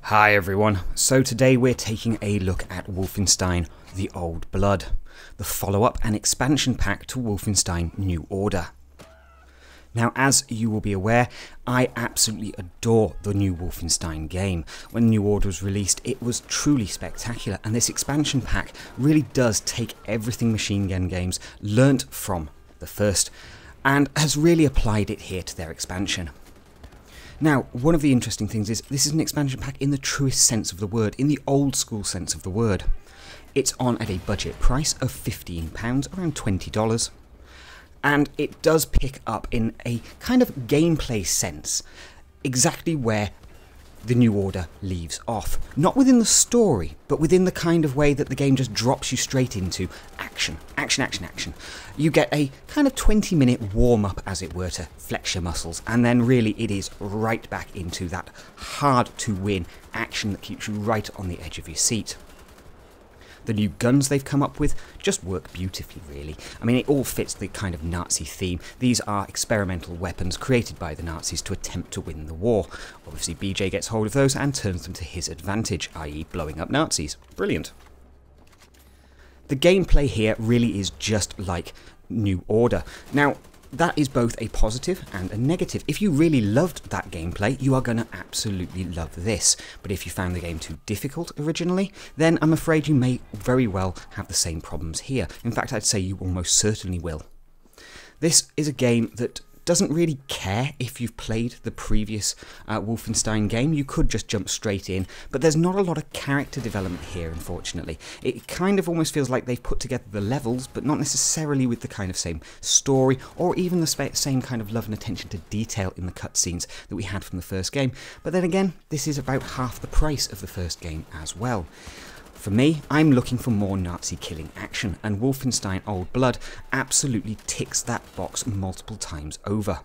Hi everyone, so today we're taking a look at Wolfenstein The Old Blood, the follow-up and expansion pack to Wolfenstein New Order. Now, as you will be aware, I absolutely adore the new Wolfenstein game. When New Order was released, it was truly spectacular, and this expansion pack really does take everything Machine Gun Games learnt from the first, and has really applied it here to their expansion. Now, one of the interesting things is this is an expansion pack in the truest sense of the word, in the old school sense of the word. It's on at a budget price of £15, around $20, and it does pick up in a kind of gameplay sense exactly where the New Order leaves off. Not within the story, but within the kind of way that the game just drops you straight into action, action, action, action. You get a kind of 20-minute warm-up, as it were, to flex your muscles, and then really it is right back into that hard-to-win action that keeps you right on the edge of your seat. The new guns they've come up with just work beautifully, really. I mean, it all fits the kind of Nazi theme. These are experimental weapons created by the Nazis to attempt to win the war. Obviously, BJ gets hold of those and turns them to his advantage, i.e. blowing up Nazis. Brilliant. The gameplay here really is just like New Order. Now, that is both a positive and a negative. If you really loved that gameplay, you are going to absolutely love this. But if you found the game too difficult originally, then I'm afraid you may very well have the same problems here. In fact, I'd say you almost certainly will. This is a game that doesn't really care if you've played the previous Wolfenstein game. You could just jump straight in, but there's not a lot of character development here, unfortunately. It kind of almost feels like they've put together the levels, but not necessarily with the kind of same story, or even the same kind of love and attention to detail in the cutscenes that we had from the first game. But then again, this is about half the price of the first game as well. For me, I'm looking for more Nazi killing action, and Wolfenstein Old Blood absolutely ticks that box multiple times over.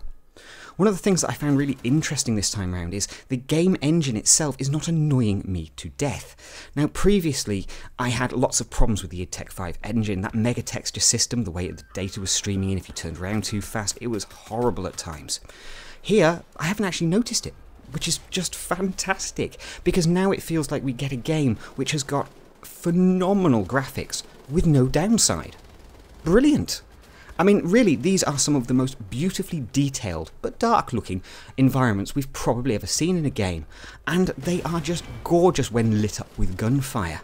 One of the things that I found really interesting this time around is the game engine itself is not annoying me to death. Now, previously, I had lots of problems with the id Tech 5 engine, that mega texture system, the way the data was streaming in if you turned around too fast, it was horrible at times. Here, I haven't actually noticed it, which is just fantastic, because now it feels like we get a game which has got phenomenal graphics with no downside. Brilliant. I mean, really, these are some of the most beautifully detailed but dark looking environments we've probably ever seen in a game, and they are just gorgeous when lit up with gunfire.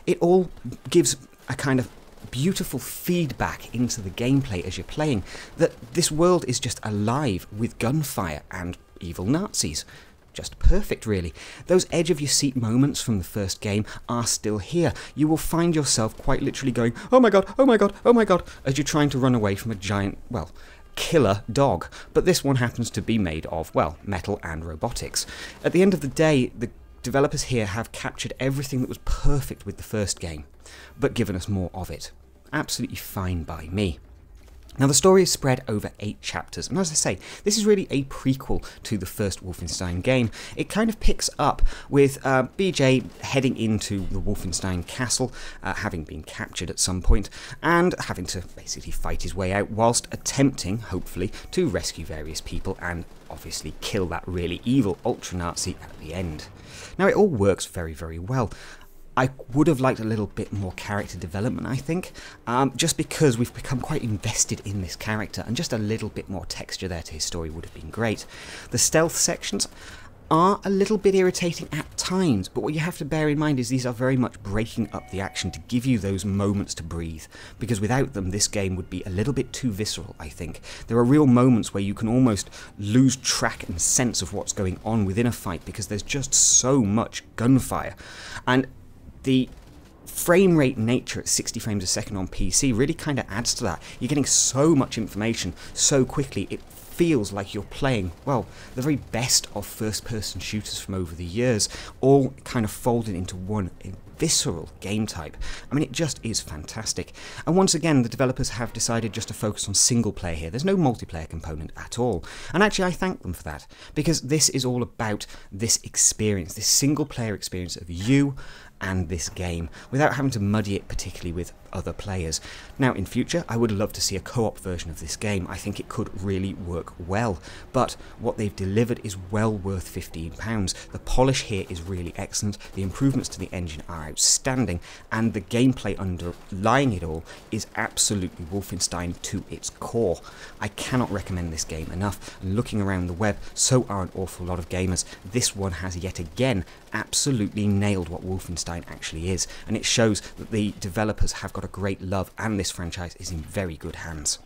It all gives a kind of beautiful feedback into the gameplay as you're playing, that this world is just alive with gunfire and evil Nazis. Just perfect, really. Those edge-of-your-seat moments from the first game are still here. You will find yourself quite literally going, oh my god, oh my god, oh my god, as you're trying to run away from a giant, well, killer dog. But this one happens to be made of, well, metal and robotics. At the end of the day, the developers here have captured everything that was perfect with the first game, but given us more of it. Absolutely fine by me. Now, the story is spread over 8 chapters, and as I say, this is really a prequel to the first Wolfenstein game. It kind of picks up with BJ heading into the Wolfenstein castle, having been captured at some point, and having to basically fight his way out whilst attempting, hopefully, to rescue various people and obviously kill that really evil ultra-Nazi at the end. Now, it all works very, very well. I would have liked a little bit more character development, I think, just because we've become quite invested in this character, and just a little bit more texture there to his story would have been great. The stealth sections are a little bit irritating at times, but what you have to bear in mind is these are very much breaking up the action to give you those moments to breathe, because without them this game would be a little bit too visceral, I think. There are real moments where you can almost lose track and sense of what's going on within a fight, because there's just so much gunfire. And the frame rate nature at 60 frames a second on PC really kind of adds to that. You're getting so much information so quickly, it feels like you're playing, well, the very best of first-person shooters from over the years, all kind of folded into one visceral game type. I mean, it just is fantastic. And once again, the developers have decided just to focus on single player here. There's no multiplayer component at all. And actually, I thank them for that, because this is all about this experience, this single player experience of you and this game, without having to muddy it particularly with other players. Now in future I would love to see a co-op version of this game. I think it could really work well, but what they've delivered is well worth £15. The polish here is really excellent, the improvements to the engine are outstanding, and the gameplay underlying it all is absolutely Wolfenstein to its core. I cannot recommend this game enough, and looking around the web, so are an awful lot of gamers. This one has yet again absolutely nailed what Wolfenstein actually is, and it shows that the developers have got a great love and this franchise is in very good hands.